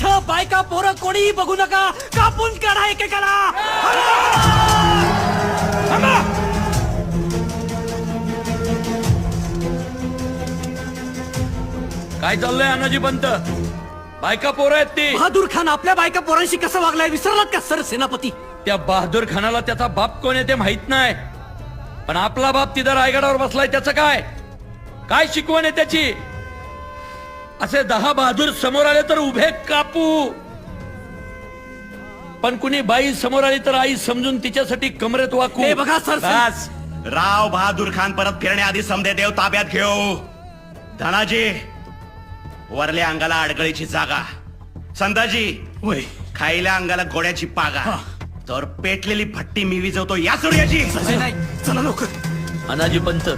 इथं बायका पोरं कोणीही बघू नका, कापून काढा एकेकाला. काय चाललंय अनाजी पंत? बायका पोरं आहेत ती. बहादूर खान आपल्या बायका पोरांशी कसं वागलाय विसरलात का सर सेनापती? त्या बहादूर खानाला त्याचा बाप कोण आहे ते माहित नाही, पण आपला बाप तिथं रायगडावर बसलाय त्याचं काय काय शिकवण आहे त्याची? असे 10 बहादूर समोर आले तर उभे कापू, पण कुणी बाई समोर आली तर आई समजून तिच्यासाठी कमरेत वाकू. हे बघा सर, बस. राव बहादूर खान परत फिरण्याआधी समदे देव ताब्यात घेऊ. धनाजी, वरल्या अंगाला अडगळीची जागा. संताजी, वय खायल्या अंगाला गोड्याची पागा. तर पेटलेली भट्टी मी विजवतो या सूर्याची. नाही, चला लवकर. अनाजी पंत,